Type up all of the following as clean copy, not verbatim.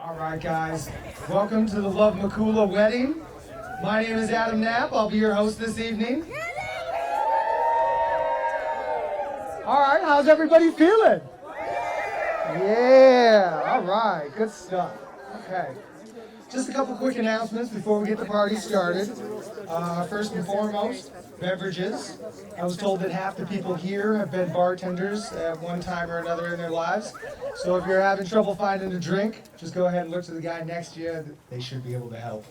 All right, guys. Welcome to the Love Makula wedding. My name is Adam Knapp. I'll be your host this evening. All right, how's everybody feeling? Yeah, all right, good stuff. Okay. Just a couple quick announcements before we get the party started. First and foremost, beverages. I was told that half the people here have been bartenders at one time or another in their lives. So if you're having trouble finding a drink, just go ahead and look to the guy next to you. They should be able to help.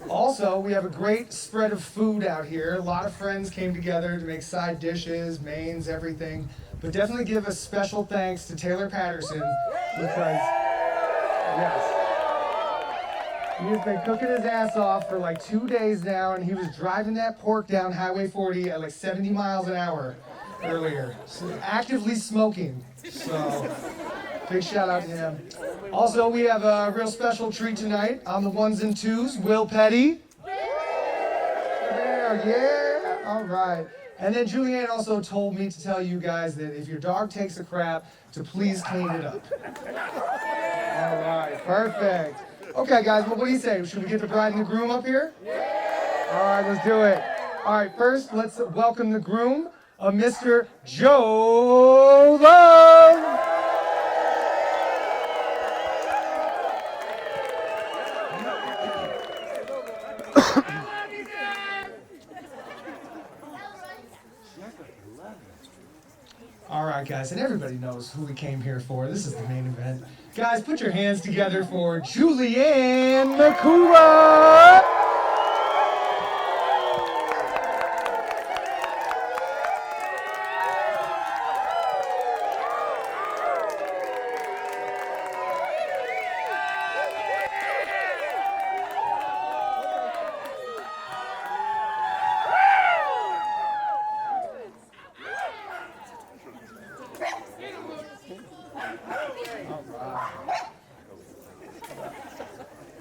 Also, we have a great spread of food out here. A lot of friends came together to make side dishes, mains, everything. But definitely give a special thanks to Taylor Patterson because, yes, he has been cooking his ass off for like 2 days now, and he was driving that pork down Highway 40 at like 70 miles an hour earlier. So actively smoking. So big shout out to him. Also, we have a real special treat tonight on the ones and twos. Will Petty. Yeah, all right. And then Julianne also told me to tell you guys that if your dog takes a crap, to please clean it up. All right, perfect. Okay, guys, well, what do you say? Should we get the bride and the groom up here? All right, let's do it. All right, first, let's welcome the groom, Mr. Joe Love. All right, guys, and everybody knows who we came here for. This is the main event. Guys, put your hands together for JujuJoeMawwiageCeremony.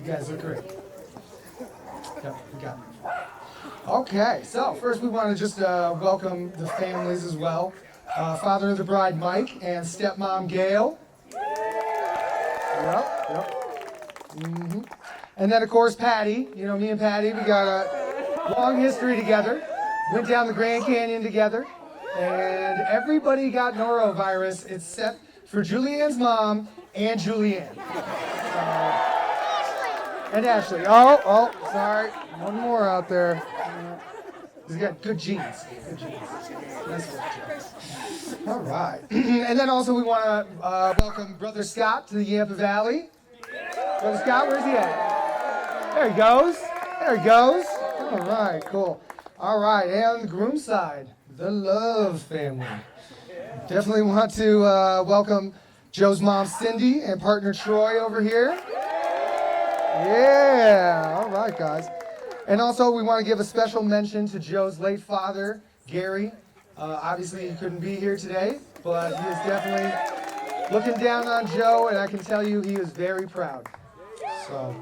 You guys look great. Yep, we got it. Okay, so first we want to just welcome the families as well. Father of the bride, Mike, and stepmom, Gail. Yep. Mm-hmm. And then, of course, Patty. You know, me and Patty, we got a long history together. Went down the Grand Canyon together. And everybody got norovirus except for Julianne's mom and Julianne. And Ashley. Oh, sorry. One more out there. He's got good genes. Good genes. Nice work, Joe. All right. And then also we want to welcome Brother Scott to the Yampa Valley. Brother Scott, where's he at? There he goes. There he goes. All right, cool. All right, and on the groom side, the Love family. Definitely want to welcome Joe's mom, Cindy, and partner Troy over here. Yeah, all right, guys. And also, we want to give a special mention to Joe's late father, Gary. Obviously, he couldn't be here today, but he is definitely looking down on Joe, and I can tell you he is very proud. So,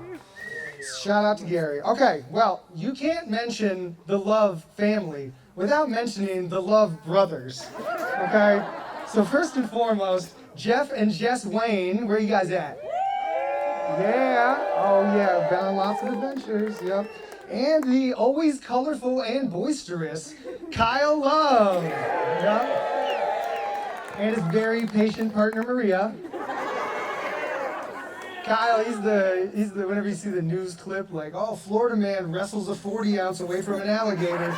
shout out to Gary. Okay, well, you can't mention the Love family without mentioning the Love brothers, okay? So first and foremost, Jeff and Jess Wayne, where are you guys at? Yeah, oh yeah, been on lots of adventures, yep. And the always colorful and boisterous Kyle Love, yep. And his very patient partner Maria. Kyle, he's the whenever you see the news clip like, oh, Florida man wrestles a 40 ounce away from an alligator.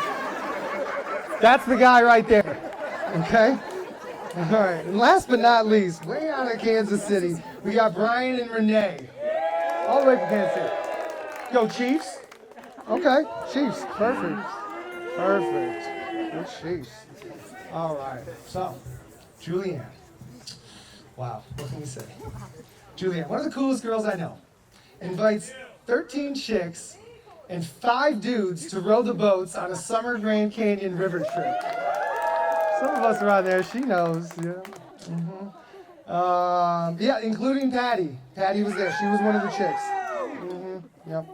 That's the guy right there, okay? All right, and last but not least, way out of Kansas City, we got Brian and Renee. All the way from Kansas City. Go Chiefs. Okay, Chiefs. Perfect. Good Chiefs. All right, so, Julianne. Wow, what can we say? Julianne, one of the coolest girls I know, invites 13 chicks and 5 dudes to row the boats on a summer Grand Canyon river trip. Some of us around there, she knows. Yeah. Mm-hmm. Yeah, including Patty. Patty was there. She was one of the chicks. Mm-hmm. Yep.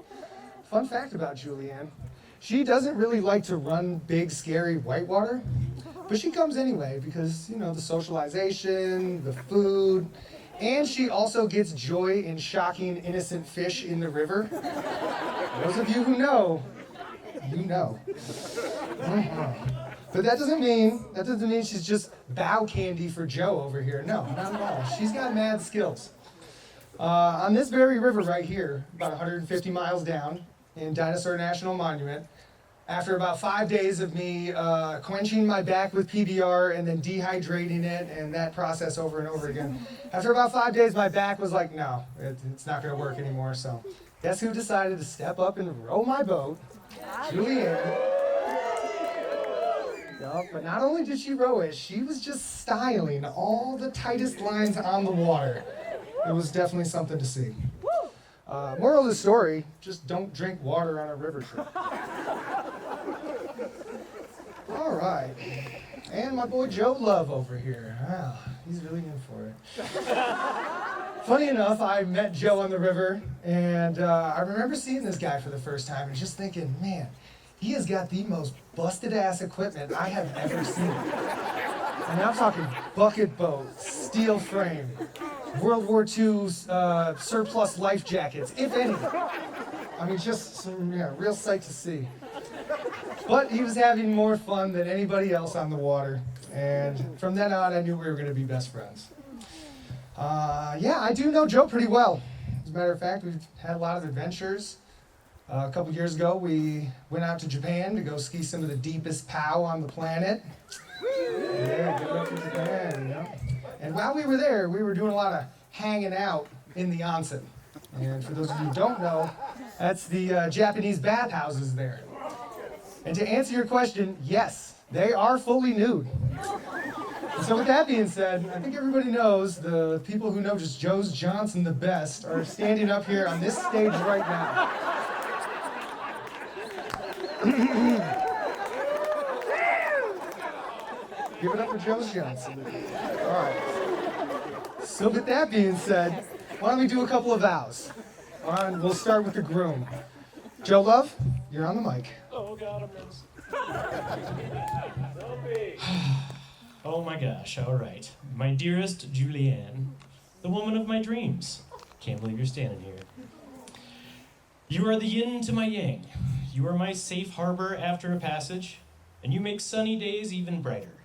Fun fact about Julianne. She doesn't really like to run big, scary whitewater, but she comes anyway because, you know, the socialization, the food, And she also gets joy in shocking innocent fish in the river. Those of you who know, you know. But that doesn't mean she's just bow candy for Joe over here. No, not at all. She's got mad skills. On this very river right here, about 150 miles down in Dinosaur National Monument, after about 5 days of me quenching my back with PBR and then dehydrating it and that process over and over again, after about 5 days my back was like, no, it's not going to work anymore. So guess who decided to step up and row my boat? Julianne. But not only did she row it, she was just styling all the tightest lines on the water. It was definitely something to see. Moral of the story, just don't drink water on a river trip. All right. And my boy Joe Love over here. Wow, he's really in for it. Funny enough, I met Joe on the river, and I remember seeing this guy for the first time and just thinking, man, he has got the most busted-ass equipment I have ever seen. And I'm talking bucket boat, steel frame, World War II surplus life jackets, if any. I mean, just some real sight to see. But he was having more fun than anybody else on the water. And from then on, I knew we were going to be best friends. Yeah, I do know Joe pretty well. As a matter of fact, we've had a lot of adventures. A couple years ago, we went out to Japan to go ski some of the deepest POW on the planet. Yeah, go up to Japan, you know. And while we were there, we were doing a lot of hanging out in the onsen. And for those of you who don't know, that's the Japanese bathhouses there. And to answer your question, yes, they are fully nude. And so with that being said, I think everybody knows the people who know just Joe's Johnson the best are standing up here on this stage right now. Give it up for Joe Johnson. All right. So with that being said, why don't we do a couple of vows? We'll start with the groom. Joe Love, you're on the mic. Oh God, I'm nervous. Oh my gosh, all right. My dearest Julianne, the woman of my dreams. Can't believe you're standing here. You are the yin to my yang. You are my safe harbor after a passage, and you make sunny days even brighter.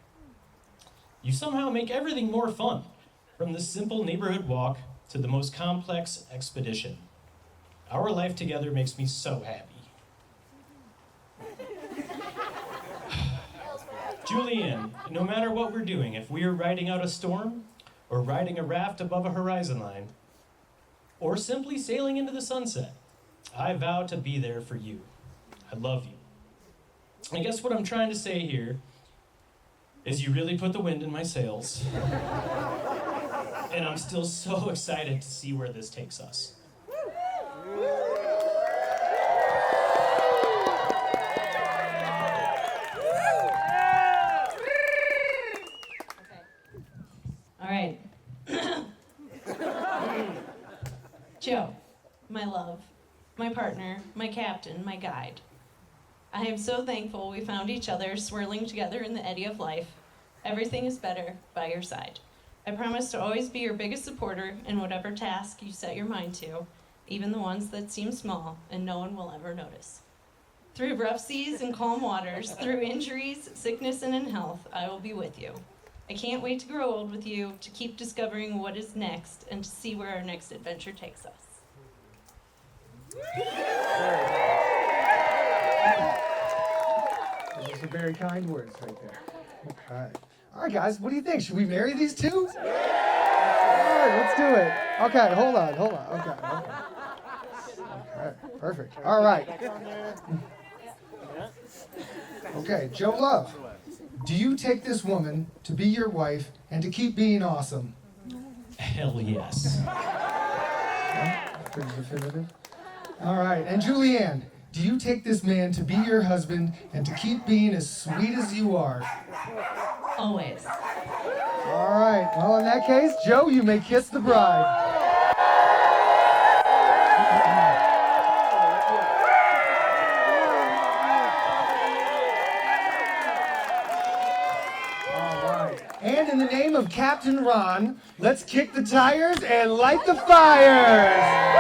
You somehow make everything more fun, from the simple neighborhood walk to the most complex expedition. Our life together makes me so happy. Julianne, no matter what we're doing, if we are riding out a storm, or riding a raft above a horizon line, or simply sailing into the sunset, I vow to be there for you. I love you. I guess what I'm trying to say here is you really put the wind in my sails. And I'm still so excited to see where this takes us. All right. Joe, my love, my partner, my captain, my guide. I am so thankful we found each other swirling together in the eddy of life. Everything is better by your side. I promise to always be your biggest supporter in whatever task you set your mind to, even the ones that seem small and no one will ever notice. Through rough seas and calm waters, through injuries, sickness, and in health, I will be with you. I can't wait to grow old with you, to keep discovering what is next, and to see where our next adventure takes us. Those are some very kind words right there. Okay. All right, guys, what do you think? Should we marry these two? All right, let's do it. Okay, hold on. Okay, perfect. All right. Okay, Joe Love, do you take this woman to be your wife and to keep being awesome? Hell yes. Pretty definitive. All right, and Julianne, do you take this man to be your husband and to keep being as sweet as you are? Always. All right, well, in that case, Joe, you may kiss the bride. All right, and in the name of Captain Captain Ron. Let's kick the tires and light the fires.